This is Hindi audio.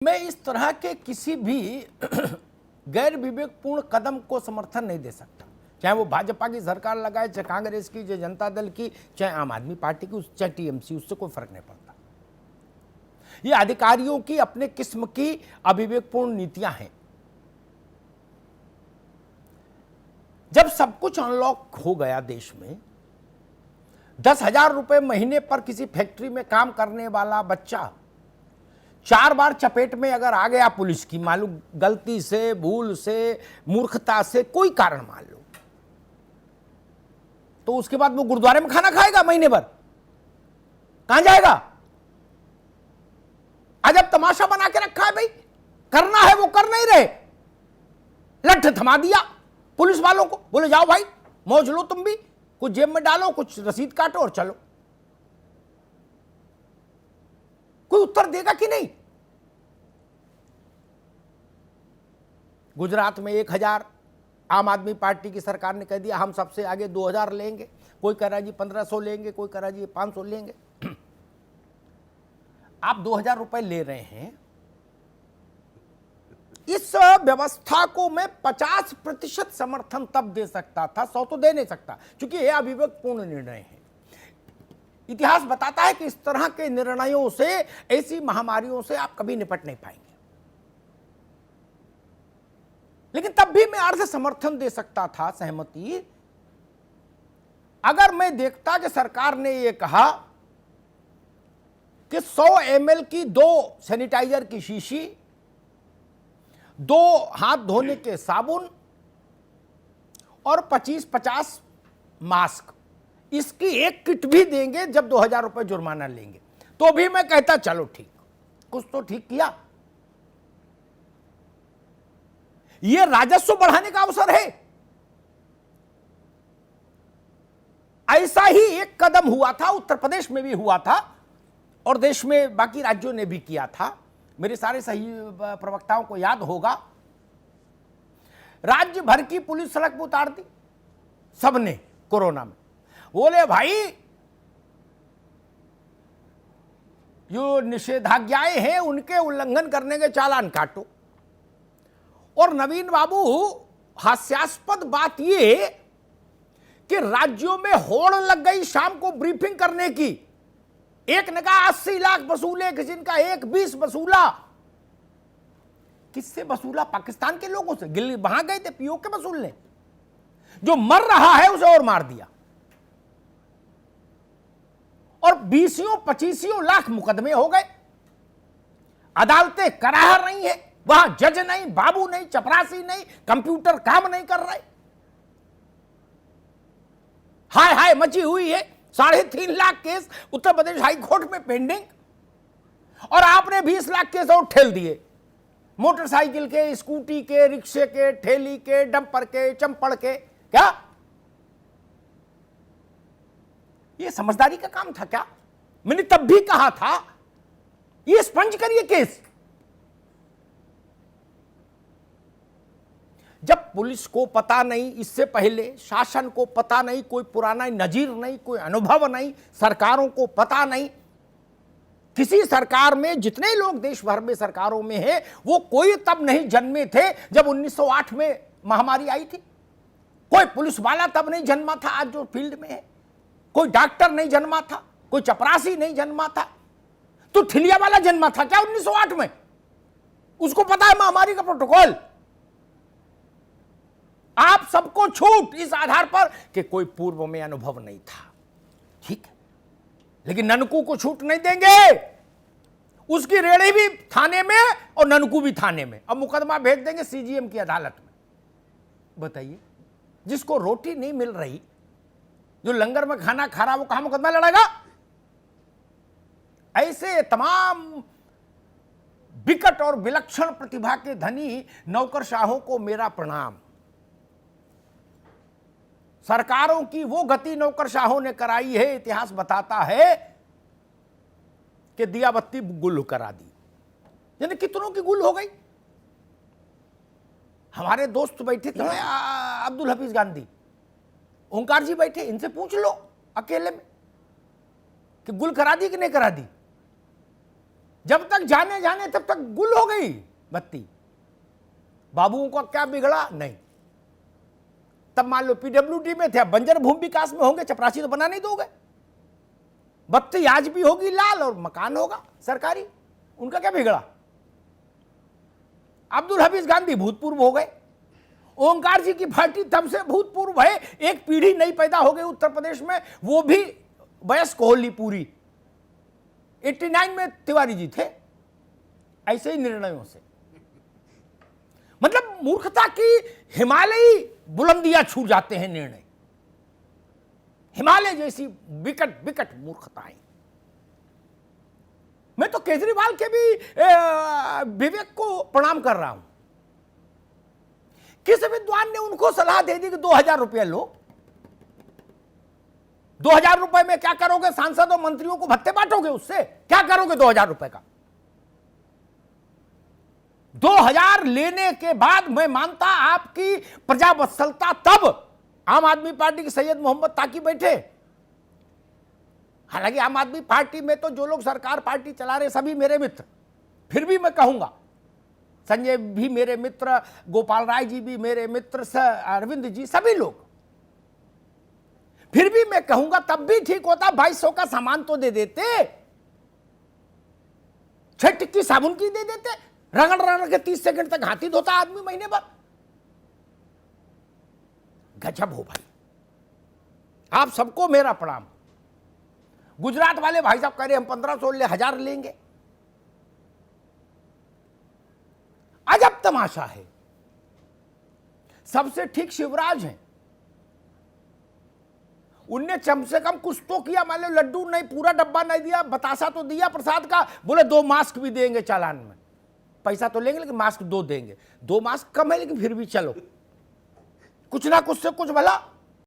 मैं इस तरह के किसी भी गैर विवेकपूर्ण कदम को समर्थन नहीं दे सकता, चाहे वो भाजपा की सरकार लगाए, चाहे कांग्रेस की, चाहे जनता दल की, चाहे आम आदमी पार्टी की, चाहे टीएमसी, उससे कोई फर्क नहीं पड़ता। ये अधिकारियों की अपने किस्म की अविवेकपूर्ण नीतियां हैं। जब सब कुछ अनलॉक हो गया देश में, 10,000 रुपए महीने पर किसी फैक्ट्री में काम करने वाला बच्चा 4 बार चपेट में अगर आ गया पुलिस की, मालूम गलती से, भूल से, मूर्खता से, कोई कारण मान लो, तो उसके बाद वो गुरुद्वारे में खाना खाएगा महीने भर? कहां जाएगा? अजब तमाशा बना के रखा है भाई। करना है वो कर नहीं रहे, लठ थमा दिया पुलिस वालों को, बोले जाओ भाई मौज लो, तुम भी कुछ जेब में डालो, कुछ रसीद काटो और चलो। कोई उत्तर देगा कि नहीं? गुजरात में 1,000 आम आदमी पार्टी की सरकार ने कह दिया हम सबसे आगे 2,000 लेंगे, कोई कह रहा जी 1,500 लेंगे, कोई कह रहा जी 500 लेंगे। आप 2,000 रुपए ले रहे हैं। इस व्यवस्था को मैं 50% समर्थन तब दे सकता था, 100 तो दे नहीं सकता, क्योंकि यह अविवेकपूर्ण निर्णय है। इतिहास बताता है कि इस तरह के निर्णयों से, ऐसी महामारियों से आप कभी निपट नहीं पाएंगे। लेकिन तब भी मैं अर्ध समर्थन दे सकता था, सहमति, अगर मैं देखता कि सरकार ने यह कहा कि 100 ml की 2 सैनिटाइजर की शीशी, 2 हाथ धोने के साबुन और 25-50 मास्क, इसकी एक किट भी देंगे जब 2,000 रुपए जुर्माना लेंगे, तो भी मैं कहता चलो ठीक, कुछ तो ठीक किया। यह राजस्व बढ़ाने का अवसर है। ऐसा ही एक कदम हुआ था, उत्तर प्रदेश में भी हुआ था और देश में बाकी राज्यों ने भी किया था। मेरे सारे सही प्रवक्ताओं को याद होगा, राज्य भर की पुलिस सड़क पर उतार दी सबने कोरोना में। बोले भाई जो निषेधाज्ञाएं हैं उनके उल्लंघन करने के चालान काटो। और नवीन बाबू, हास्यास्पद बात ये कि राज्यों में होड़ लग गई शाम को ब्रीफिंग करने की। एक ने कहा 80 लाख वसूले, किसी ने कहा 1,20 वसूला। किससे वसूला? पाकिस्तान के लोगों से। गिल्ली वहां गए थे पीओके वसूलने। जो मर रहा है उसे और मार दिया। और 20-25 लाख मुकदमे हो गए। अदालतें करार नहीं है, वहां जज नहीं, बाबू नहीं, चपरासी नहीं, कंप्यूटर काम नहीं कर रहे। हाय हाय मची हुई है। 3.5 lakh case Uttar Pradesh high court में पेंडिंग, और आपने 20 लाख केस और ठेल दिए। मोटरसाइकिल के, स्कूटी के, रिक्शे के, ठेली के, डंपर के, चंपड़ के। क्या ये समझदारी का काम था क्या? मैंने तब भी कहा था ये स्पंज करिए केस। जब पुलिस को पता नहीं, इससे पहले शासन को पता नहीं, कोई पुराना नजीर नहीं, कोई अनुभव नहीं, सरकारों को पता नहीं। किसी सरकार में जितने लोग देश भर में सरकारों में हैं, वो कोई तब नहीं जन्मे थे जब 1908 में महामारी आई थी। कोई पुलिस वाला तब नहीं जन्मा था आज जो फील्ड में है। कोई डॉक्टर नहीं जन्मा था, कोई चपरासी नहीं जन्मा था। तो ठिलिया वाला जन्मा था क्या 1908 में? उसको पता है महामारी का प्रोटोकॉल। आप सबको छूट इस आधार पर कि कोई पूर्व में अनुभव नहीं था, ठीक है, लेकिन ननकू को छूट नहीं देंगे। उसकी रेड़ी भी थाने में और ननकू भी थाने में। अब मुकदमा भेज देंगे सीजीएम की अदालत में। बताइए, जिसको रोटी नहीं मिल रही, जो लंगर में खाना खा रहा, वो कहां मुकदमा लड़ेगा? ऐसे तमाम विकट और विलक्षण प्रतिभा के धनी नौकरशाहों को मेरा प्रणाम। सरकारों की वो गति नौकरशाहों ने कराई है, इतिहास बताता है कि दिया बत्ती गुल करा दी। यानी कितनों की गुल हो गई। हमारे दोस्त बैठे थे, अब्दुल हफीज गांधी, ओंकार जी बैठे, इनसे पूछ लो अकेले में कि गुल करा दी कि नहीं करा दी। जब तक जाने जाने तब तक गुल हो गई बत्ती। बाबुओं का क्या बिगड़ा? नहीं। तब मान लो पीडब्ल्यूडी में थे, अब बंजर भूमि विकास में होंगे, चपरासी तो बना नहीं दोगे। बत्ती आज भी होगी लाल और मकान होगा सरकारी, उनका क्या बिगड़ा? अब्दुल हफीज गांधी भूतपूर्व हो गए, ओंकार जी की पार्टी तब से भूतपूर्व है, एक पीढ़ी नई पैदा हो गई उत्तर प्रदेश में, वो भी वयस्क हो ली पूरी। 89 में तिवारी जी थे। ऐसे ही निर्णयों से, मतलब मूर्खता की हिमालयी बुलंदियां छू जाते हैं निर्णय, हिमालय जैसी विकट विकट मूर्खताएं। मैं तो केजरीवाल के भी विवेक को प्रणाम कर रहा हूं। किस विद्वान ने उनको सलाह दे दी कि 2000 रुपये लो? 2000 रुपए में क्या करोगे? सांसद और मंत्रियों को भत्ते बांटोगे, उससे क्या करोगे 2000 रुपए का? 2000 लेने के बाद मैं मानता आपकी प्रजावत्सलता, तब आम आदमी पार्टी के सैयद मोहम्मद ताकी बैठे। हालांकि आम आदमी पार्टी में तो जो लोग सरकार पार्टी चला रहे सभी मेरे मित्र, फिर भी मैं कहूंगा संजय भी मेरे मित्र, गोपाल राय जी भी मेरे मित्र, अरविंद जी, सभी लोग, फिर भी मैं कहूंगा तब भी ठीक होता 2200 का सामान तो दे देते, 6 टिक्की साबुन की दे देते, रगड़ रगड़ के 30 सेकंड तक हाथी धोता आदमी महीने भर। गजब हो भाई। आप सबको मेरा प्रणाम। गुजरात वाले भाई साहब कह रहे हम 1500 ले 1000 लेंगे। अजब तमाशा है। सबसे ठीक शिवराज हैं, उनने कम से कम कुछ तो किया। मान लो लड्डू नहीं, पूरा डब्बा नहीं दिया, बतासा तो दिया प्रसाद का, बोले 2 मास्क भी देंगे चालान में। पैसा तो लेंगे लेकिन मास्क 2 देंगे। 2 मास्क कम है लेकिन फिर भी चलो, कुछ ना कुछ से कुछ भला।